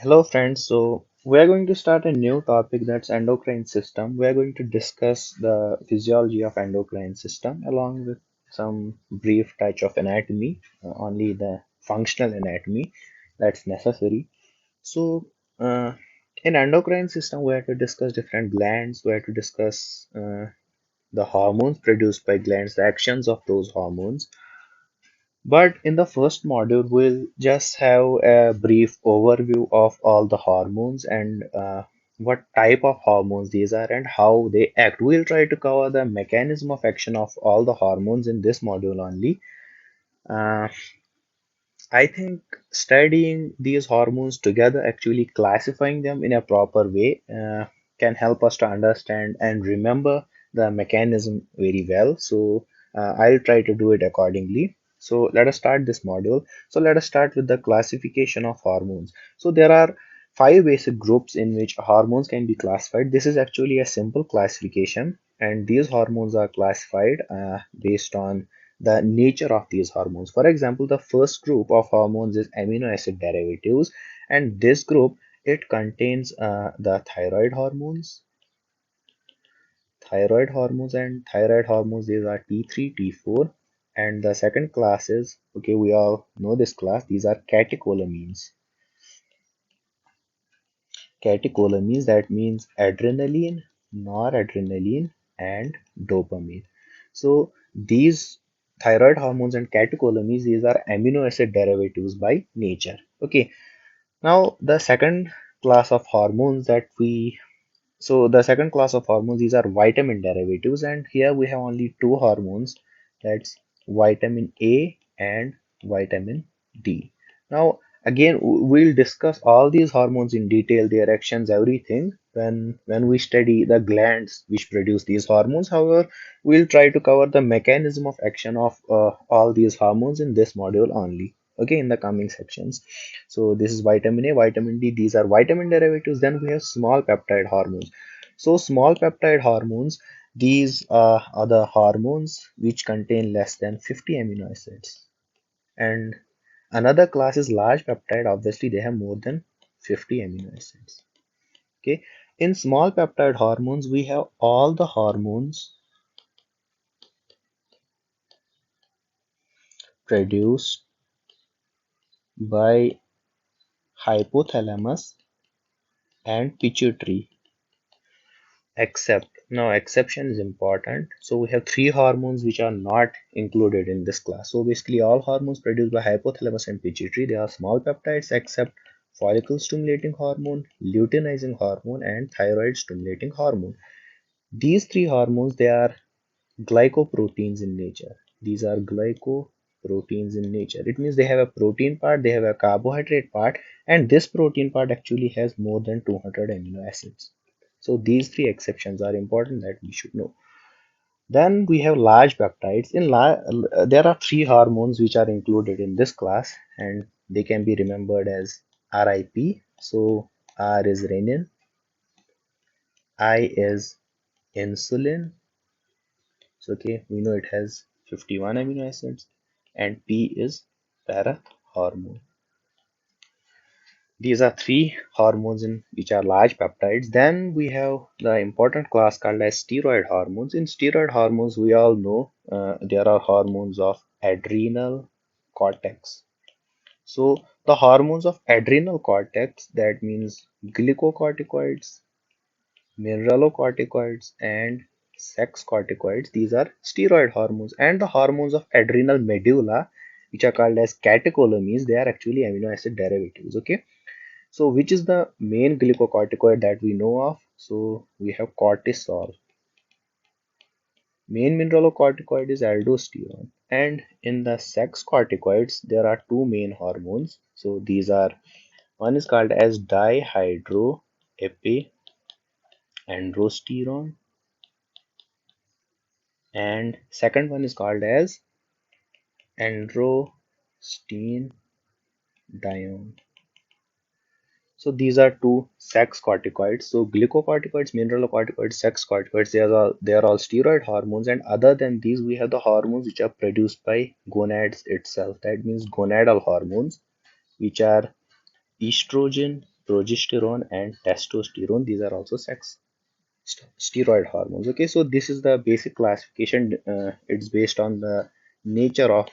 Hello friends, so we are going to start a new topic, that's endocrine system. We are going to discuss the physiology of endocrine system along with some brief touch of anatomy, only the functional anatomy that's necessary. So uh, in endocrine system we have to discuss different glands, we have to discuss the hormones produced by glands, the actions of those hormones. But in the first module, we'll just have a brief overview of all the hormones and what type of hormones these are and how they act. We'll try to cover the mechanism of action of all the hormones in this module only. Uh, I think studying these hormones together, actually classifying them in a proper way, can help us to understand and remember the mechanism very well. So I'll try to do it accordingly. So let us start this module. So let us start with the classification of hormones. So there are five basic groups in which hormones can be classified. This is actually a simple classification, and these hormones are classified based on the nature of these hormones. For example, the first group of hormones is amino acid derivatives, and this group it contains the thyroid hormones. These are T3, T4, and the second class is okay. We all know this class. These are catecholamines. Catecholamines, that means adrenaline, noradrenaline, and dopamine. So these thyroid hormones and catecholamines, these are amino acid derivatives by nature. Okay. Now the second class of hormones that we so the second class of hormones, these are vitamin derivatives, and here we have only two hormones, that's vitamin A and vitamin D. Now again we'll discuss all these hormones in detail, their actions, everything when we study the glands which produce these hormones. However, we'll try to cover the mechanism of action of all these hormones in this module only. Okay, in the coming sections. So this is vitamin A, vitamin D, these are vitamin derivatives. Then we have small peptide hormones. So small peptide hormones, these are the hormones which contain less than 50 amino acids. And another class is large peptide. Obviously, they have more than 50 amino acids. Okay. In small peptide hormones, we have all the hormones produced by hypothalamus and pituitary. Except, now exception is important. So we have three hormones which are not included in this class. So basically all hormones produced by hypothalamus and pituitary, they are small peptides except follicle stimulating hormone, luteinizing hormone, and thyroid stimulating hormone. These three hormones, they are glycoproteins in nature. These are glycoproteins in nature. It means they have a protein part, they have a carbohydrate part, and this protein part actually has more than 200 amino acids. So these three exceptions are important that we should know. Then we have large peptides. There are three hormones which are included in this class, and they can be remembered as RIP. So R is renin, I is insulin. So okay, we know it has 51 amino acids, and P is parahormone. These are three hormones in which are large peptides. Then we have the important class called as steroid hormones. In steroid hormones, we all know there are hormones of adrenal cortex. So the hormones of adrenal cortex, that means glucocorticoids, mineralocorticoids, and sex corticoids. These are steroid hormones. And the hormones of adrenal medulla, which are called as catecholamines, they are actually amino acid derivatives. Okay. So which is the main glucocorticoid that we know of? So we have cortisol. Main mineralocorticoid is aldosterone. And in the sex corticoids, there are two main hormones. So these are, one is called as dihydroepiandrosterone, and second one is called as androstenedione. So these are two sex corticoids. So glucocorticoids, mineralocorticoids, sex corticoids, they are all steroid hormones. And other than these, we have the hormones which are produced by gonads itself. That means gonadal hormones, which are estrogen, progesterone, and testosterone. These are also sex steroid hormones. Okay, so this is the basic classification. It's based on the nature of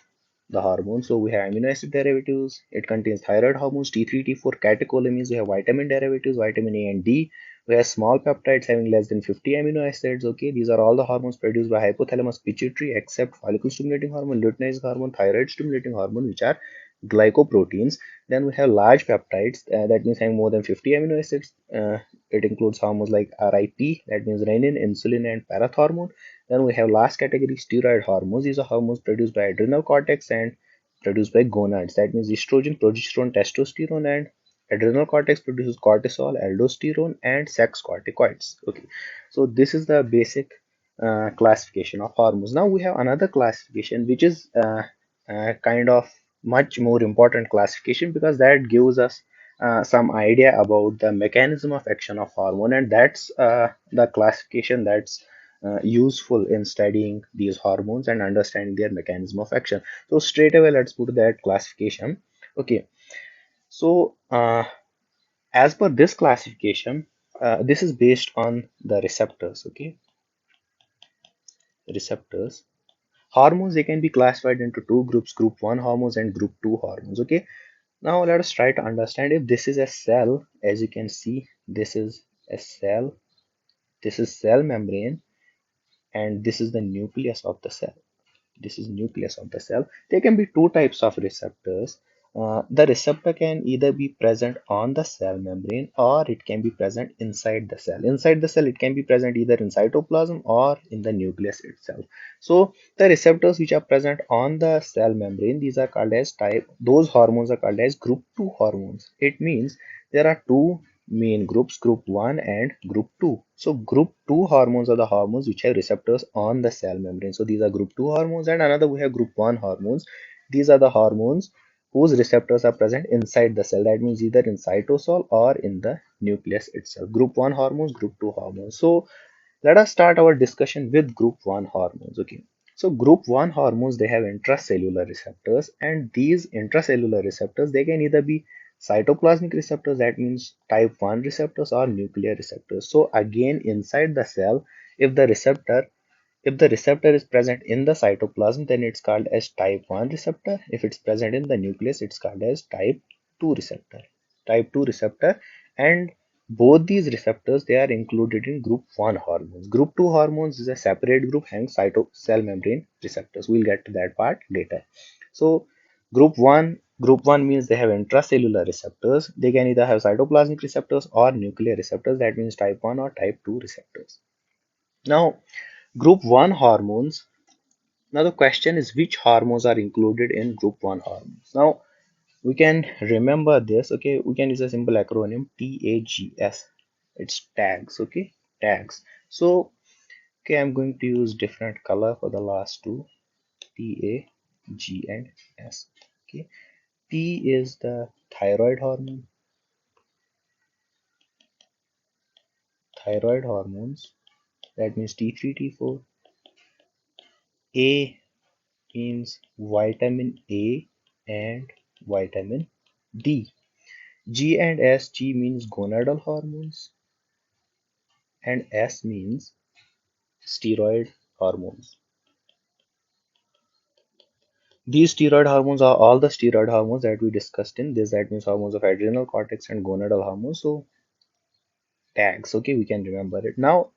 the hormone. So we have amino acid derivatives. It contains thyroid hormones, T3, T4, catecholamines. We have vitamin derivatives, vitamin A and D. We have small peptides having less than 50 amino acids. Okay, these are all the hormones produced by hypothalamus pituitary except follicle stimulating hormone, luteinizing hormone, thyroid stimulating hormone, which are glycoproteins. Then we have large peptides, that means having more than 50 amino acids. It includes hormones like RIP, that means renin, insulin, and parathormone. Then we have last category, steroid hormones. These are hormones produced by adrenal cortex and produced by gonads. That means estrogen, progesterone, testosterone, and adrenal cortex produces cortisol, aldosterone, and sex corticoids. Okay, so this is the basic classification of hormones. Now we have another classification which is kind of much more important classification because that gives us some idea about the mechanism of action of hormone, and that's the classification that's useful in studying these hormones and understanding their mechanism of action. So straight away let's put that classification. Okay, so as per this classification, this is based on the receptors. Okay, receptors. Hormones, they can be classified into two groups, group 1 hormones and group 2 hormones. Okay, now let us try to understand if this is a cell. As you can see, this is a cell, this is cell membrane, and this is the nucleus of the cell. This is nucleus of the cell. There can be two types of receptors. The receptor can either be present on the cell membrane or it can be present inside the cell. Inside the cell, it can be present either in cytoplasm or in the nucleus itself. So the receptors which are present on the cell membrane, these are called as those hormones are called as group 2 hormones. It means there are two main groups, group 1 and group 2. So group 2 hormones are the hormones which have receptors on the cell membrane. So these are group 2 hormones, and another we have group 1 hormones. These are the hormones whose receptors are present inside the cell. That means either in cytosol or in the nucleus itself. Group 1 hormones, group 2 hormones. So let us start our discussion with group 1 hormones. Okay, so group 1 hormones, they have intracellular receptors, and these intracellular receptors, they can either be cytoplasmic receptors, that means type 1 receptors, or nuclear receptors. So again, inside the cell, if the receptor if the receptor is present in the cytoplasm, then it's called as type 1 receptor. If it's present in the nucleus, it's called as type 2 receptor. Type 2 receptor, and both these receptors, they are included in group 1 hormones. Group 2 hormones is a separate group having cell membrane receptors. We'll get to that part later. So group 1 means they have intracellular receptors. They can either have cytoplasmic receptors or nuclear receptors. That means type 1 or type 2 receptors. Now, group 1 hormones. Now the question is which hormones are included in group 1 hormones. Now we can remember this. Okay, we can use a simple acronym TAGS. It's tags. Okay, tags. So okay, I'm going to use different color for the last two, TAG and S. Okay, T is the thyroid hormone. Thyroid hormones, that means T3, T4. A means vitamin A and vitamin D. G and S, G means gonadal hormones and S means steroid hormones. These steroid hormones are all the steroid hormones that we discussed in this. That means hormones of adrenal cortex and gonadal hormones. So tags, okay, we can remember it. Now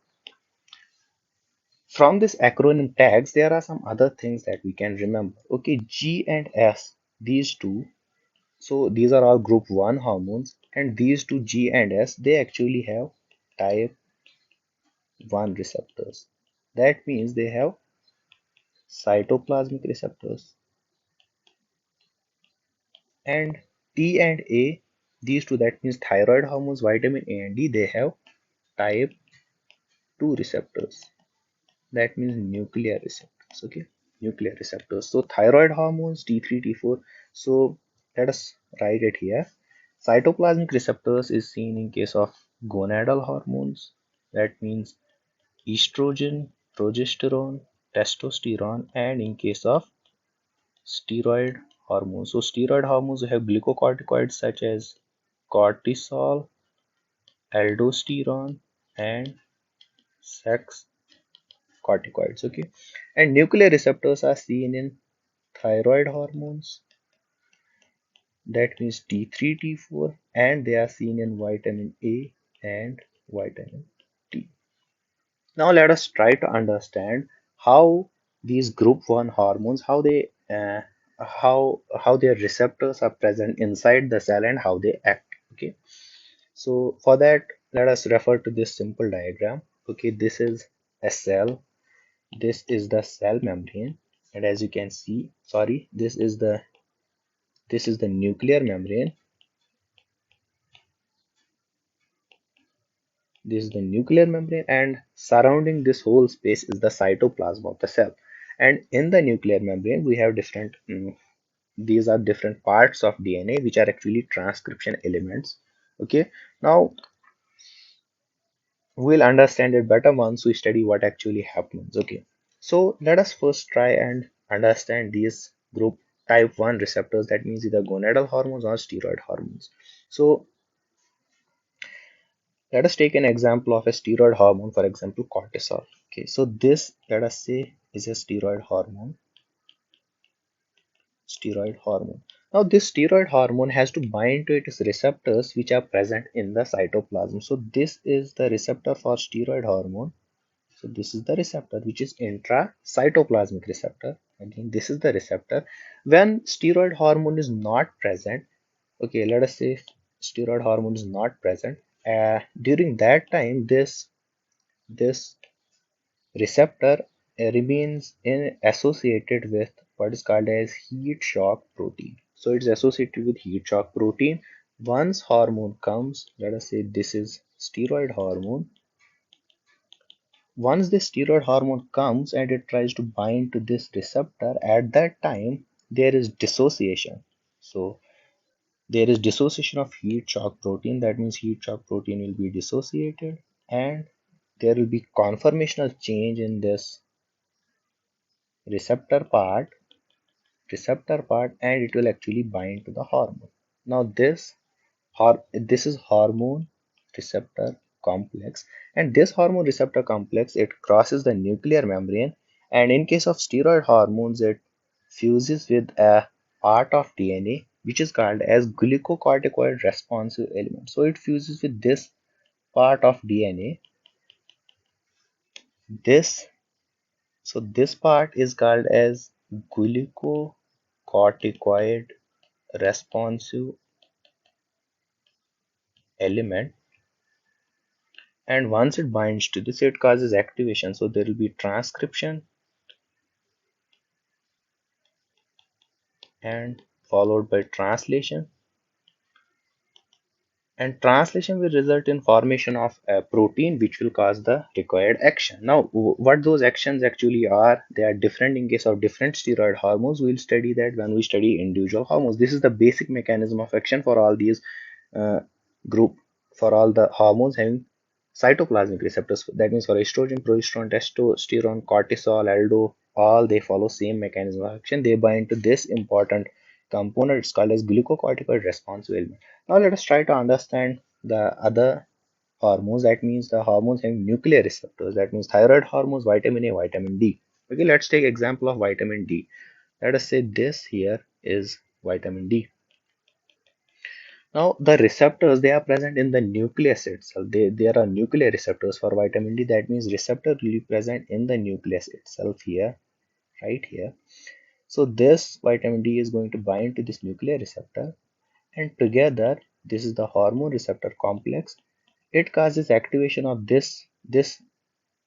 from this acronym tags, there are some other things that we can remember. Okay, G and S, these two. So these are all group 1 hormones, and these two, G and S, they actually have type 1 receptors. That means they have cytoplasmic receptors. And T and A, these two, that means thyroid hormones, vitamin A and D, they have type 2 receptors. That means nuclear receptors. Okay, nuclear receptors. So thyroid hormones, T3, T4. So let us write it here. Cytoplasmic receptors is seen in case of gonadal hormones. That means estrogen, progesterone, testosterone, and in case of steroid hormones. So steroid hormones have glucocorticoids such as cortisol, aldosterone, and sex corticoids. Okay, and nuclear receptors are seen in thyroid hormones, that means T3, T4, and they are seen in vitamin A and vitamin D. Now let us try to understand how these group 1 hormones, how their receptors are present inside the cell and how they act. Okay, so for that, let us refer to this simple diagram. Okay, this is a cell, this is the cell membrane, and as you can see, sorry, this is the nuclear membrane. This is the nuclear membrane, and surrounding this whole space is the cytoplasm of the cell. And in the nuclear membrane, we have these are different parts of DNA which are actually transcription elements. Okay, now we'll understand it better once we study what actually happens. Okay, so let us first try and understand these group type 1 receptors, that means either gonadal hormones or steroid hormones. So let us take an example of a steroid hormone, for example, cortisol. Okay, so this, let us say, is a steroid hormone. Steroid hormone. Now, this steroid hormone has to bind to its receptors which are present in the cytoplasm. So, this is the receptor for steroid hormone. So, this is the receptor which is intracytoplasmic receptor. Again, this is the receptor. When steroid hormone is not present, okay, let us say steroid hormone is not present. During that time, this receptor remains associated with what is called as heat shock protein. So it's associated with heat shock protein. Once hormone comes, let us say this is steroid hormone. Once this steroid hormone comes and it tries to bind to this receptor, at that time there is dissociation. So there is dissociation of heat shock protein. That means heat shock protein will be dissociated, and there will be conformational change in this receptor part and it will actually bind to the hormone. Now this is hormone receptor complex, and this hormone receptor complex, it crosses the nuclear membrane, and in case of steroid hormones it fuses with a part of DNA which is called as glucocorticoid responsive element. So it fuses with this part of DNA. This part is called as glucocorticoid responsive element, and once it binds to this, it causes activation. So there will be transcription and followed by translation, and translation will result in formation of a protein which will cause the required action. Now what those actions actually are, they are different in case of different steroid hormones. We'll study that when we study individual hormones. This is the basic mechanism of action for all these uh, group for all the hormones having cytoplasmic receptors. That means for estrogen, progesterone, testosterone, cortisol, aldo, all they follow same mechanism of action. They bind to this important component. It's called as glucocorticoid responsive element. Now let us try to understand the other hormones. That means the hormones having nuclear receptors. That means thyroid hormones, vitamin A, vitamin D. Okay, let's take example of vitamin D. Let us say this here is vitamin D. Now the receptors, they are present in the nucleus itself. There are nuclear receptors for vitamin D. That means receptor will be present in the nucleus itself here, right here. So this vitamin D is going to bind to this nuclear receptor, and together this is the hormone receptor complex. It causes activation of this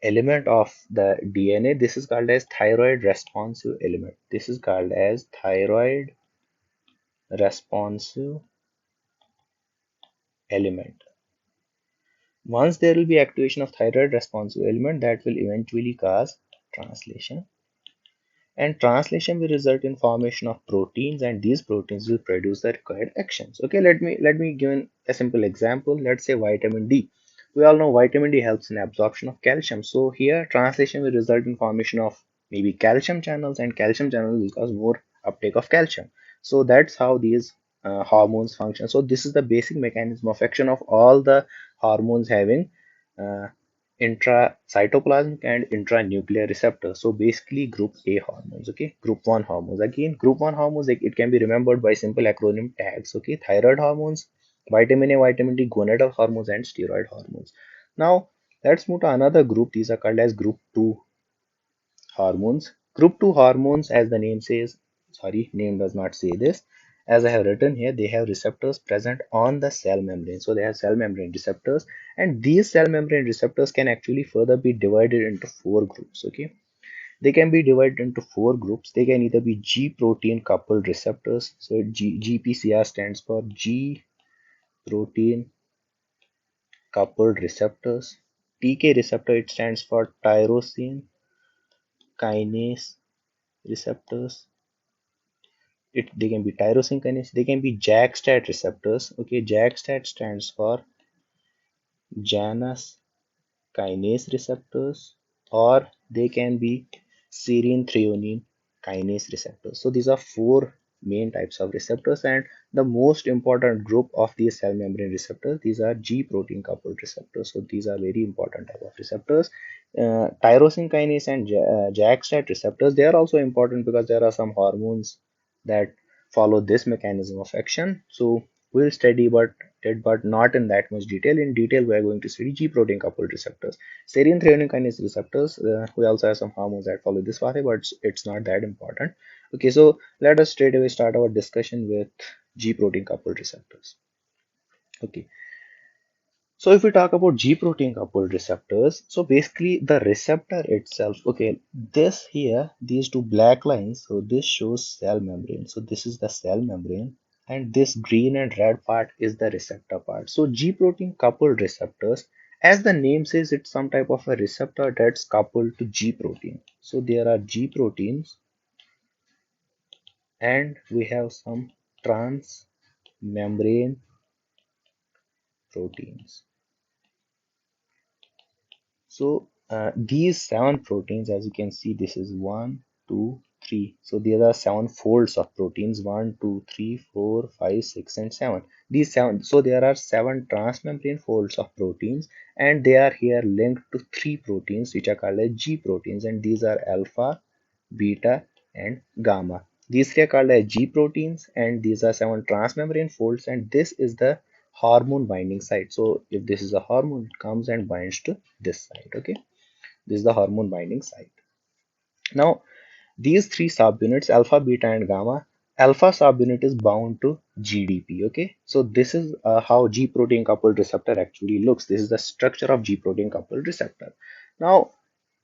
element of the DNA. This is called as thyroid responsive element. This is called as thyroid responsive element. Once there will be activation of thyroid responsive element, that will eventually cause translation, and translation will result in formation of proteins, and these proteins will produce the required actions. Okay, let me give a simple example. Let's say vitamin D. We all know vitamin D helps in absorption of calcium. So here translation will result in formation of maybe calcium channels, and calcium channels will cause more uptake of calcium. So that's how these hormones function. So this is the basic mechanism of action of all the hormones having uh, intracytoplasmic and intranuclear receptors. So basically group A hormones, okay, group 1 hormones. Again, group 1 hormones, like, it can be remembered by simple acronym tags, okay, thyroid hormones, vitamin A, vitamin D, gonadal hormones, and steroid hormones. Now let's move to another group. These are called as group 2 hormones. Group 2 hormones, as the name says, sorry, name does not say this. As I have written here, they have receptors present on the cell membrane. So they have cell membrane receptors, and these cell membrane receptors can actually further be divided into four groups. Okay, they can be divided into four groups. They can either be G protein coupled receptors. So GPCR stands for G protein coupled receptors. TK receptor, it stands for tyrosine kinase receptors. They can be tyrosine kinase, they can be JAK-STAT receptors. Okay, JAK-STAT stands for Janus kinase receptors, or they can be serine threonine kinase receptors. So these are four main types of receptors, and the most important group of these cell membrane receptors, these are G protein coupled receptors. So these are very important type of receptors. Tyrosine kinase and JAK-STAT receptors, they are also important because there are some hormones that follow this mechanism of action. So we'll study but not in that much detail. In detail, we are going to study G protein coupled receptors. Serine threonine kinase receptors, we also have some hormones that follow this pathway, but it's not that important. Okay, so let us straight away start our discussion with G protein coupled receptors. Okay, so if we talk about G protein coupled receptors, so basically the receptor itself, okay, this here, these two black lines, so this shows cell membrane. So this is the cell membrane, and this green and red part is the receptor part. So G protein coupled receptors, as the name says, it's some type of a receptor that's coupled to G protein. So there are G proteins, and we have some trans membrane proteins. So these seven proteins, as you can see, this is one, two, three. So these are seven folds of proteins: one, two, three, four, five, six, and seven. These seven. So there are seven transmembrane folds of proteins, and they are here linked to three proteins, which are called as G proteins, and these are alpha, beta, and gamma. These three are called as G proteins, and these are seven transmembrane folds, and this is the hormone binding site. So if this is a hormone, it comes and binds to this site. Okay, this is the hormone binding site. Now these three subunits, alpha, beta, and gamma, alpha subunit is bound to GDP. Okay, so this is how G protein coupled receptor actually looks. This is the structure of G protein coupled receptor. Now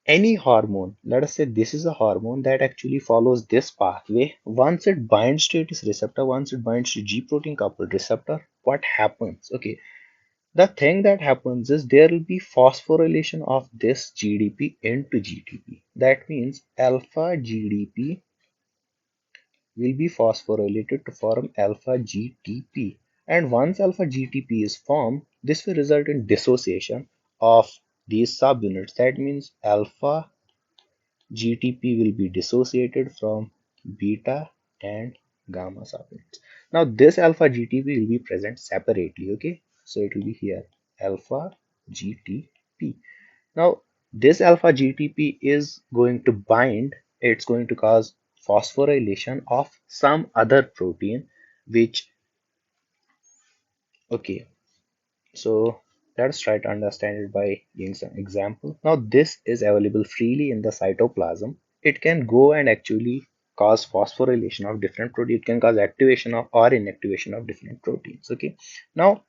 any hormone, let us say this is a hormone that actually follows this pathway. Once it binds to its receptor, once it binds to G protein coupled receptor, what happens? Okay, the thing that happens is there will be phosphorylation of this GDP into GTP. That means alpha GDP will be phosphorylated to form alpha GTP. And once alpha GTP is formed, this will result in dissociation of these subunits. That means alpha GTP will be dissociated from beta and gamma subunits. Now this alpha GTP will be present separately, okay? So it will be here alpha GTP. Now this alpha GTP is going to bind, it's going to cause phosphorylation of some other protein which, okay, so let's try to understand it by giving some example. Now this is available freely in the cytoplasm. It can go and actually cause phosphorylation of different proteins. It can cause activation of or inactivation of different proteins. Okay. Now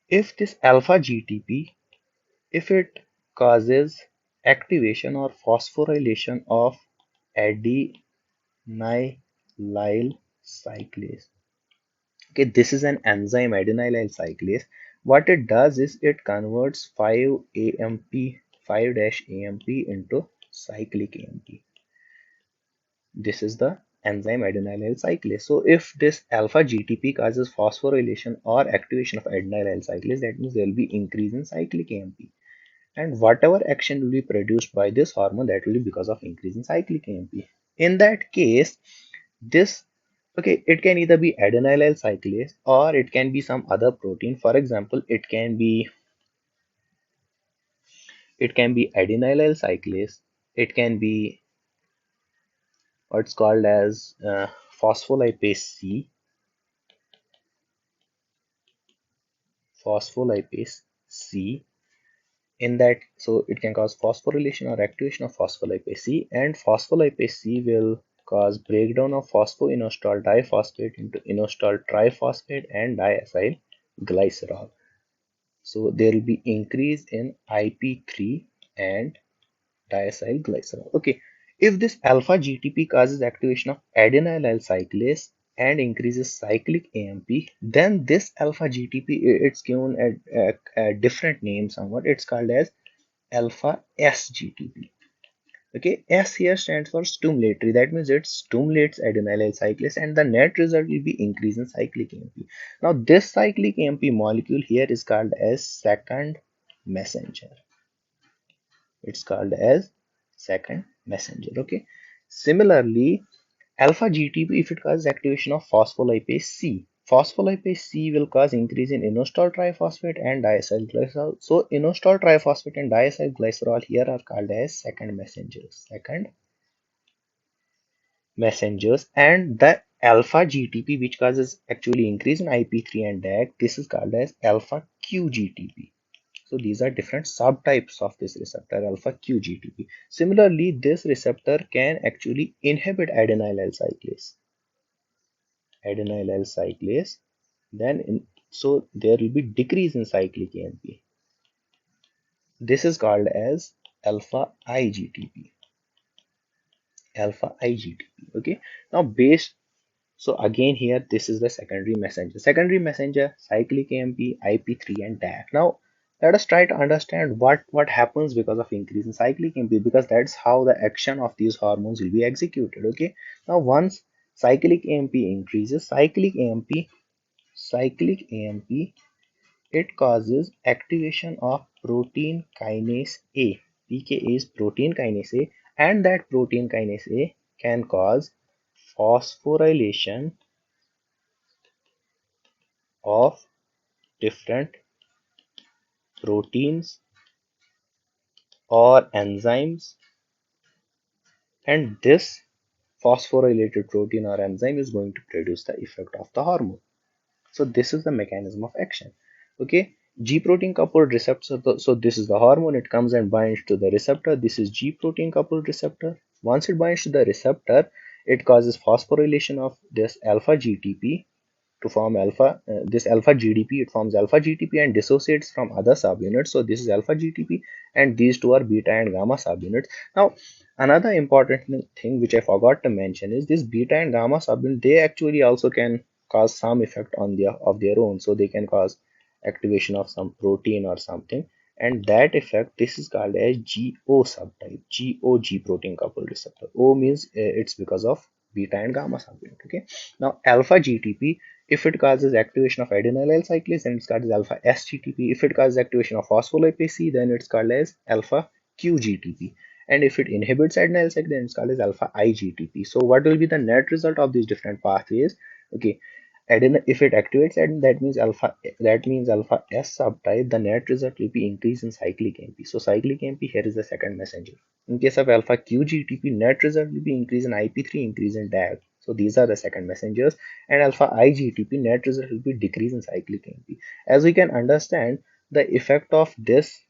if this alpha GTP, if it causes activation or phosphorylation of adenylyl cyclase. Okay, this is an enzyme, adenylyl cyclase. What it does is it converts 5-AMP, 5-AMP into cyclic AMP. This is the enzyme adenylyl cyclase. So if this alpha GTP causes phosphorylation or activation of adenylyl cyclase, that means there will be increase in cyclic AMP. And whatever action will be produced by this hormone, that will be because of increase in cyclic AMP. In that case, this Okay, it can either be adenylyl cyclase or it can be some other protein. For example, it can be adenylyl cyclase. It can be what's called as phospholipase C, phospholipase C. In that, so it can cause phosphorylation or activation of phospholipase C, and phospholipase C will cause breakdown of phosphoinositol diphosphate into inositol triphosphate and diacyl glycerol. So there will be increase in IP3 and diacyl glycerol. Okay, if this alpha GTP causes activation of adenylyl cyclase and increases cyclic AMP, then this alpha GTP, it's given a different name somewhat. It's called as alpha SGTP. Okay, S here stands for stimulatory. That means it stimulates adenylyl cyclase, and the net result will be increase in cyclic AMP. Now, this cyclic AMP molecule here is called as second messenger. It's called as second messenger. Okay. Similarly, alpha GTP, if it causes activation of phospholipase C, phospholipase C will cause increase in inositol triphosphate and diacyl glycerol. So inositol triphosphate and diacyl glycerol here are called as second messengers. Second messengers, and the alpha GTP, which causes actually increase in IP3 and DAG, this is called as alpha QGTP. So these are different subtypes of this receptor, alpha QGTP. Similarly, this receptor can actually inhibit adenylyl cyclase. Adenylyl cyclase, so there will be decrease in cyclic AMP. This is called as alpha IGTP. Alpha IGTP. Okay. Now based So again here this is the secondary messenger. Secondary messenger, cyclic AMP, IP3 and DAC. Now let us try to understand what happens because of increase in cyclic AMP, because that's how the action of these hormones will be executed. Okay. Now once cyclic AMP increases, cyclic AMP, it causes activation of protein kinase A. PKA is protein kinase A, and that protein kinase A can cause phosphorylation of different proteins or enzymes, and this phosphorylated protein or enzyme is going to produce the effect of the hormone. So this is the mechanism of action. Okay, G protein coupled receptor. So this is the hormone. It comes and binds to the receptor. This is G protein coupled receptor. Once it binds to the receptor, it causes phosphorylation of this alpha GTP to form this alpha GDP. It forms alpha GTP and dissociates from other subunits. So this is alpha GTP, and these two are beta and gamma subunits. Now another important thing which I forgot to mention is this beta and gamma subunit, they actually also can cause some effect on their own. So they can cause activation of some protein or something, and that effect, this is called as GO subtype. GOG protein coupled receptor. O means it's because of beta and gamma subunit. Okay. Now alpha GTP, if it causes activation of adenylyl cyclase, then it's called as alpha SGTP. If it causes activation of phospholipase C, then it's called as alpha QGTP. And if it inhibits adenylyl cyclase, then it's called as alpha IGTP. So what will be the net result of these different pathways? Okay, if it activates adenine, that means alpha S subtype, the net result will be increase in cyclic AMP. So cyclic AMP here is the second messenger. In case of alpha QGTP, net result will be increase in IP3, increase in DAG. So these are the second messengers. And alpha IGTP, net result will be decrease in cyclic AMP. As we can understand, the effect of this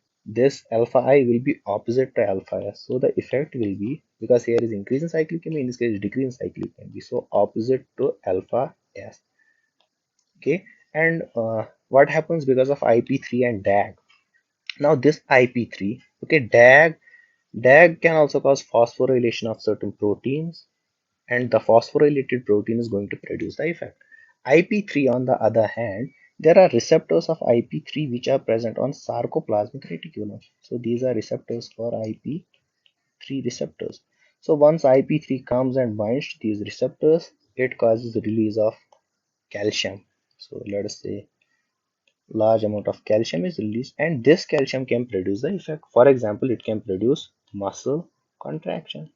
alpha I will be opposite to alpha S. So the effect will be, because here is increase in cyclic AMP, in this case decrease in cyclic AMP. So opposite to alpha S. Okay. And what happens because of IP3 and DAG? Now this IP3, okay, DAG can also cause phosphorylation of certain proteins, and the phosphorylated protein is going to produce the effect. IP3 on the other hand, there are receptors of IP3 which are present on sarcoplasmic reticulum. So these are receptors for IP3 receptors. So once IP3 comes and binds to these receptors, it causes release of calcium. So let us say large amount of calcium is released, and this calcium can produce the effect. For example, it can produce muscle contraction.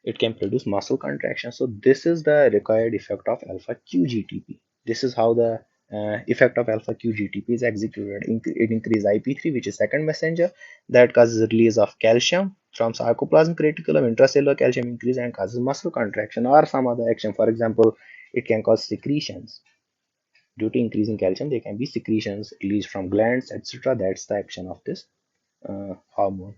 it can produce muscle contraction. So this is the required effect of alpha QGTP. This is how the effect of alpha QGTP is executed. It increases IP3, which is second messenger, that causes release of calcium from sarcoplasmic reticulum, intracellular calcium increase, and causes muscle contraction or some other action. For example, it can cause secretions. Due to increasing calcium, there can be secretions released from glands, etc. That's the action of this hormone.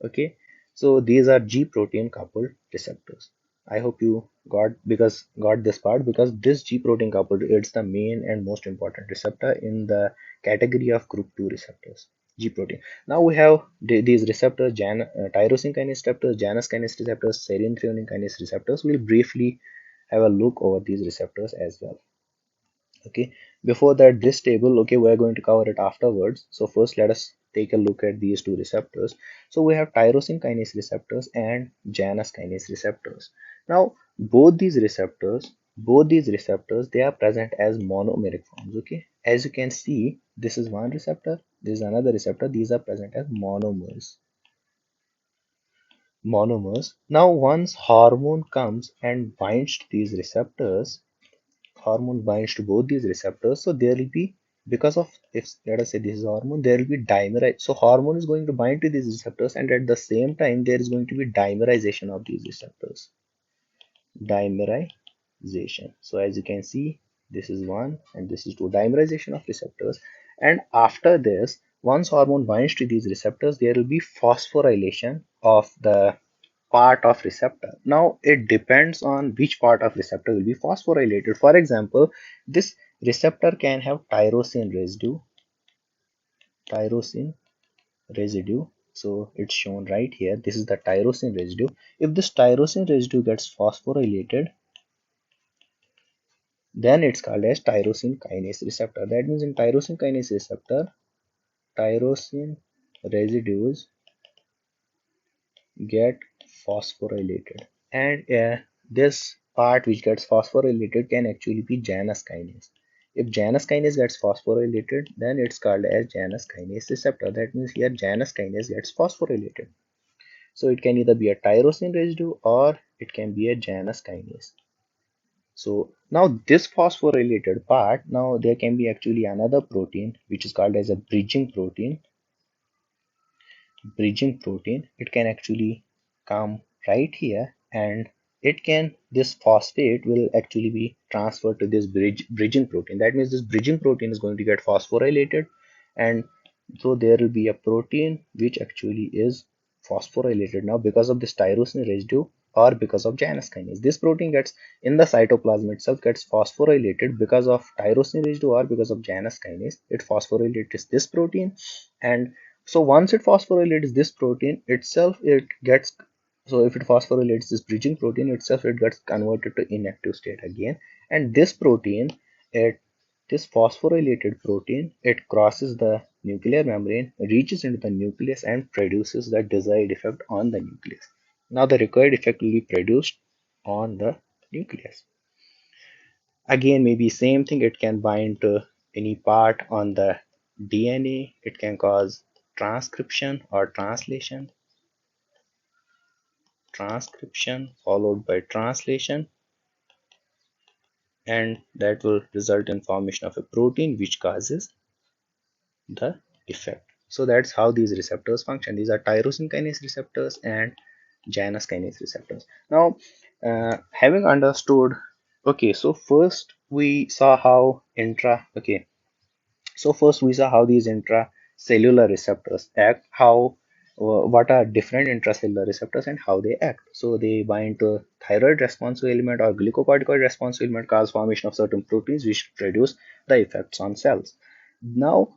Okay, so these are G protein coupled receptors. I hope you got this part, because this G protein coupled, it's the main and most important receptor in the category of group 2 receptors, G protein. Now we have these receptors, tyrosine kinase receptors, Janus kinase receptors, serine threonine kinase receptors. We'll briefly have a look over these receptors as well. Okay, before that, this table, okay, we're going to cover it afterwards. So first let us take a look at these two receptors. So we have tyrosine kinase receptors and Janus kinase receptors. Now both these receptors, they are present as monomeric forms. Okay, as you can see, this is one receptor, this is another receptor, these are present as monomers. Now once hormone comes and binds to these receptors, hormone binds to both these receptors, so there will be, because of, if let us say this is hormone, there will be dimerization. So hormone is going to bind to these receptors, and at the same time there is going to be dimerization of these receptors. Dimerization. So as you can see, this is one and this is two, dimerization of receptors. And after this, once hormone binds to these receptors, there will be phosphorylation of the part of receptor. Now it depends on which part of receptor will be phosphorylated. For example, this receptor can have tyrosine residue. So it's shown right here. This is the tyrosine residue. If this tyrosine residue gets phosphorylated, then it's called as tyrosine kinase receptor. That means in tyrosine kinase receptor, tyrosine residues get phosphorylated, and this part which gets phosphorylated can actually be Janus kinase. If Janus kinase gets phosphorylated, then it's called as Janus kinase receptor. That means here Janus kinase gets phosphorylated. So it can either be a tyrosine residue or it can be a Janus kinase. So now this phosphorylated part, now there can be actually another protein which is called as a bridging protein. It can actually come right here, and it can, this phosphate will actually be transferred to this bridging protein. That means this bridging protein is going to get phosphorylated, and so there will be a protein which actually is phosphorylated now because of this tyrosine residue or because of Janus kinase. This protein gets in the cytoplasm itself, gets phosphorylated because of tyrosine residue or because of Janus kinase. It phosphorylates this protein, and so once it phosphorylates this protein itself, it gets, so if it phosphorylates this bridging protein itself, it gets converted to inactive state again. And this protein, it this phosphorylated protein, it crosses the nuclear membrane, reaches into the nucleus, and produces the desired effect on the nucleus. Now the required effect will be produced on the nucleus. Again, maybe same thing, it can bind to any part on the DNA. It can cause transcription or transcription followed by translation, and that will result in formation of a protein which causes the effect. So that's how these receptors function. These are tyrosine kinase receptors and Janus kinase receptors. Now, having understood, okay, so first we saw how we saw how these intracellular receptors act, how what are different intracellular receptors and how they act. So they bind to thyroid responsive element or glucocorticoid responsive element, cause formation of certain proteins which produce the effects on cells. Now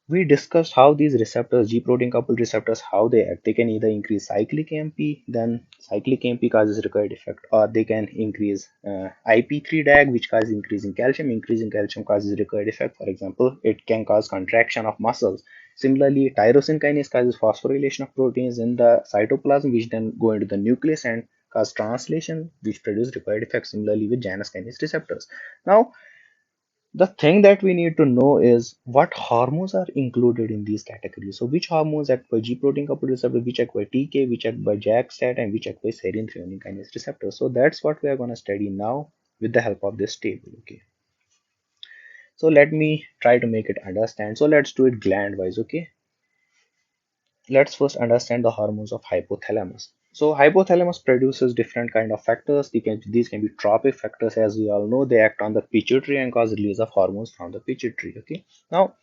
we discussed how these receptors, G protein coupled receptors, how they act. They can either increase cyclic AMP, then cyclic AMP causes required effect, or they can increase IP3 DAG, which causes increase in calcium. Increase in calcium causes required effect. For example, it can cause contraction of muscles. Similarly, tyrosine kinase causes phosphorylation of proteins in the cytoplasm, which then go into the nucleus and cause translation, which produce required effects. Similarly with Janus kinase receptors. Now, The thing that we need to know is what hormones are included in these categories. So which hormones act by G protein coupled receptor, which act by TK, which act by JAK-STAT, and which act by serine threonine kinase receptor. So that's what we are going to study now with the help of this table. Okay. So let me try to make it understand. So let's do it gland wise. Okay. Let's first understand the hormones of hypothalamus. So hypothalamus produces different kind of factors. These can be trophic factors, as we all know. They act on the pituitary and cause release of hormones from the pituitary. Okay. Now,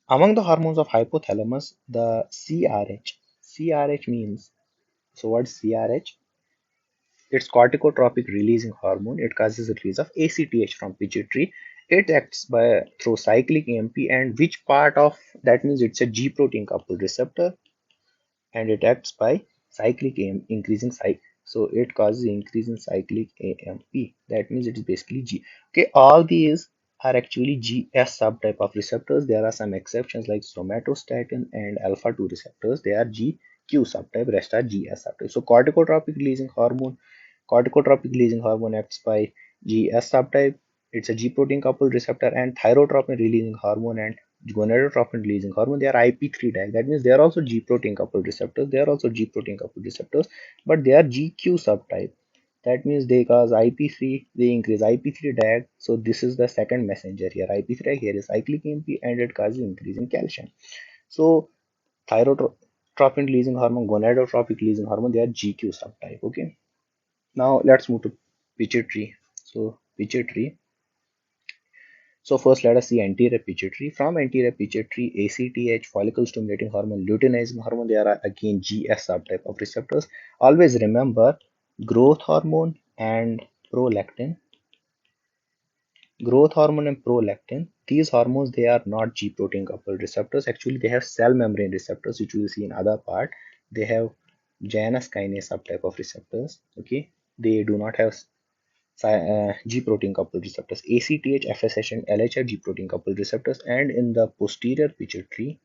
among the hormones of hypothalamus, the CRH means, so what's CRH? It's corticotropic releasing hormone. It causes the release of ACTH from pituitary. It acts by through cyclic AMP, and which part of that means it's a G protein coupled receptor, and it acts by cyclic AM, increasing cycle. So it causes increase in cyclic AMP. That means it is basically G. Okay, all these are actually GS subtype of receptors. There are some exceptions like somatostatin and alpha 2 receptors. They are GQ subtype, rest are GS subtype. So corticotropic releasing hormone acts by GS subtype. It's a G protein coupled receptor, and thyrotropin releasing hormone and gonadotropin releasing hormone, they are IP3 tag. That means they are also G protein coupled receptors. They are also G protein coupled receptors, but they are GQ subtype. That means they cause IP3, they increase IP3 tag. So this is the second messenger here. IP3 tag here is cyclic AMP, and it causes increase in calcium. So thyrotropin releasing hormone, gonadotropic releasing hormone, they are GQ subtype. Okay. Now let's move to pituitary. So pituitary. So first let us see anterior pituitary. From anterior pituitary, ACTH, follicle stimulating hormone, luteinizing hormone, they are again GS subtype of receptors. Always remember growth hormone and prolactin. Growth hormone and prolactin, these hormones, they are not G protein coupled receptors. Actually, they have cell membrane receptors, which you will see in other part. They have Janus kinase subtype of receptors. Okay, they do not have G protein coupled receptors. ACTH, FSH, and LH G protein coupled receptors. And in the posterior pituitary,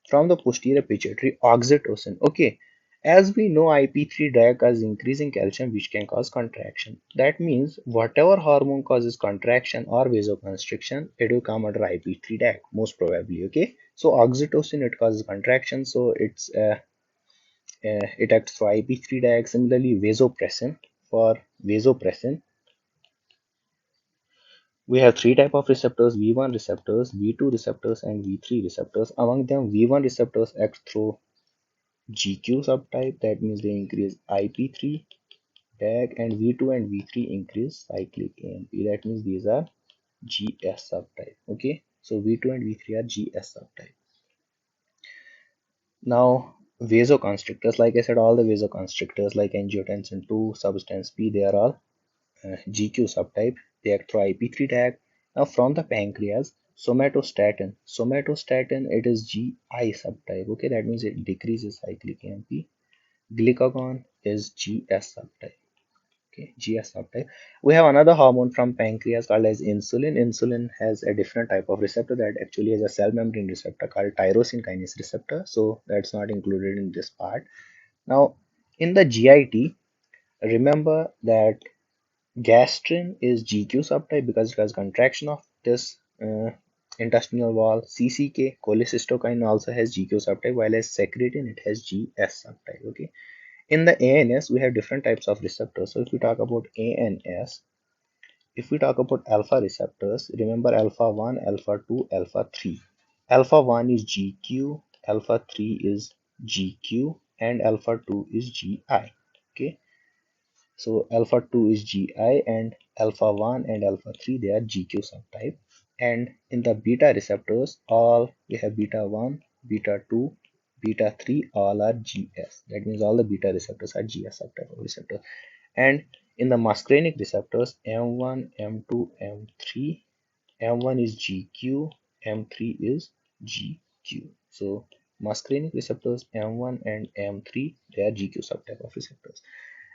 from the posterior pituitary, oxytocin. Okay, as we know, IP3 drug causes increasing calcium, which can cause contraction. That means whatever hormone causes contraction or vasoconstriction, it will come under IP3 drug most probably. Okay, so oxytocin, it causes contraction, so it acts for IP3 drug. Similarly, vasopressin, for vasopressin, we have three type of receptors: V1 receptors, V2 receptors, and V3 receptors. Among them, V1 receptors act through GQ subtype. That means they increase IP3 tag, and V2 and V3 increase cyclic AMP. That means these are GS subtype. Okay, so V2 and V3 are GS subtype. Now vasoconstrictors, like I said, all the vasoconstrictors like angiotensin 2, substance P, they are all GQ subtype. They act through IP3 tag. Now from the pancreas, somatostatin, it is GI subtype. Okay, that means it decreases cyclic AMP. Glucagon is GS subtype. Okay, GS subtype. We have another hormone from pancreas called as insulin. Insulin has a different type of receptor that actually has a cell membrane receptor called tyrosine kinase receptor. So that's not included in this part. Now in the GIT, remember that gastrin is GQ subtype because it has contraction of this intestinal wall. CCK, cholecystokinin, also has GQ subtype, while as secretin, it has GS subtype. Okay. In the ANS, we have different types of receptors. So if we talk about ANS, if we talk about alpha receptors, remember alpha 1, alpha 2, alpha 3. Alpha 1 is GQ, alpha 3 is GQ, and alpha 2 is GI. Okay. So alpha 2 is GI, and alpha 1 and alpha 3, they are GQ subtype. And in the beta receptors, all we have beta 1, beta 2, beta 3, all are GS. That means all the beta receptors are GS subtype of receptor. And in the muscarinic receptors, M1, M2, M3, M1 is GQ, M3 is GQ. So muscarinic receptors M1 and M3, they are GQ subtype of receptors.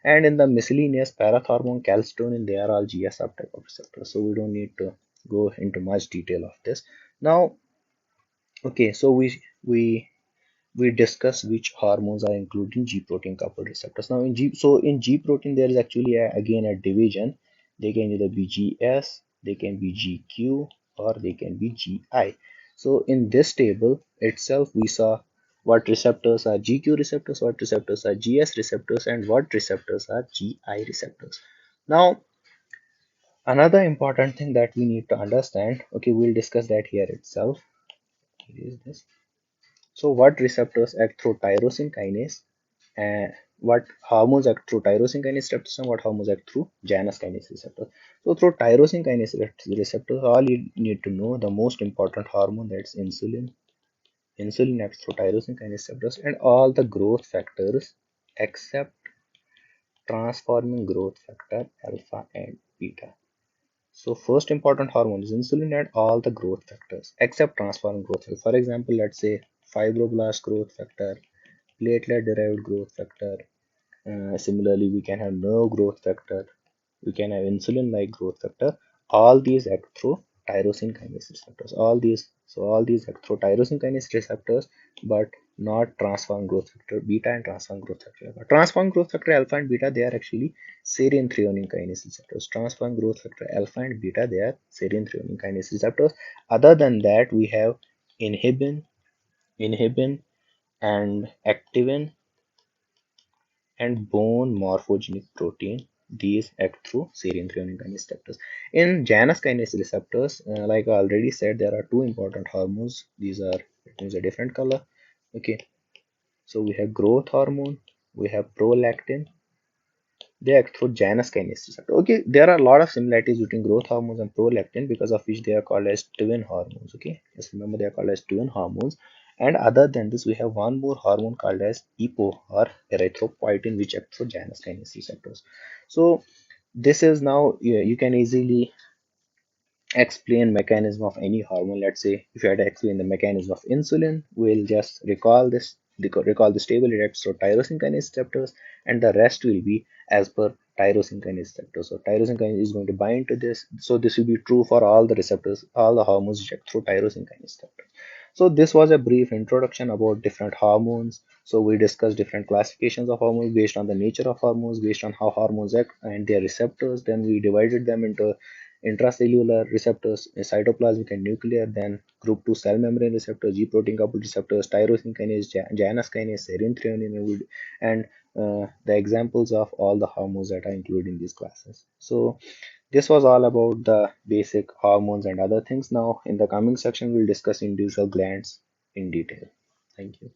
And in the miscellaneous parathormone, calcitonin, they are all GS subtype of receptors. So we don't need to go into much detail of this. Now, okay, so we discuss which hormones are included in G protein coupled receptors. Now in G protein there is actually again a division. They can either be GS, they can be GQ, or they can be GI. So in this table itself, we saw what receptors are GQ receptors, what receptors are GS receptors, and what receptors are GI receptors. Now, another important thing that we need to understand, okay, we'll discuss that here itself. Here is this. So what receptors act through tyrosine kinase, and what hormones act through tyrosine kinase receptors, and what hormones act through Janus kinase receptors. So through tyrosine kinase receptors, all you need to know the most important hormone, that's insulin. Insulin acts through tyrosine kinase receptors, and all the growth factors except transforming growth factor alpha and beta. So first important hormone is insulin and all the growth factors except transforming growth factor. For example, let's say fibroblast growth factor, platelet derived growth factor. Similarly, we can have nerve growth factor, we can have insulin like growth factor. All these act through tyrosine kinase receptors. All these act through tyrosine kinase receptors, but not transform growth factor beta and transform growth factor alpha. Transform growth factor alpha and beta, they are actually serine threonine kinase receptors. Transform growth factor alpha and beta, they are serine threonine kinase receptors. Other than that, we have inhibin and activin and bone morphogenic protein. These act through serine threonine kinase receptors. In Janus kinase receptors, like I already said, there are two important hormones. These are written in a different color. Okay, so we have growth hormone, we have prolactin. They act through Janus kinase receptor. Okay, there are a lot of similarities between growth hormones and prolactin, because of which they are called as twin hormones. Okay, just remember they are called as twin hormones. And other than this, we have one more hormone called as EPO, or erythropoietin, which acts through Janus kinase receptors. So this is now, you can easily explain mechanism of any hormone. Let's say if you had to explain the mechanism of insulin, we'll just recall this table. It acts through tyrosine kinase receptors, and the rest will be as per tyrosine kinase receptors. So tyrosine kinase is going to bind to this. So this will be true for all the receptors, all the hormones which act through tyrosine kinase receptors. So this was a brief introduction about different hormones. So we discussed different classifications of hormones based on the nature of hormones, based on how hormones act and their receptors. Then we divided them into intracellular receptors, cytoplasmic and nuclear, then group 2 cell membrane receptors, G protein coupled receptors, tyrosine kinase, Janus kinase, serine threonine, and the examples of all the hormones that are included in these classes. So this was all about the basic hormones and other things. Now in the coming section, we'll discuss individual glands in detail. Thank you.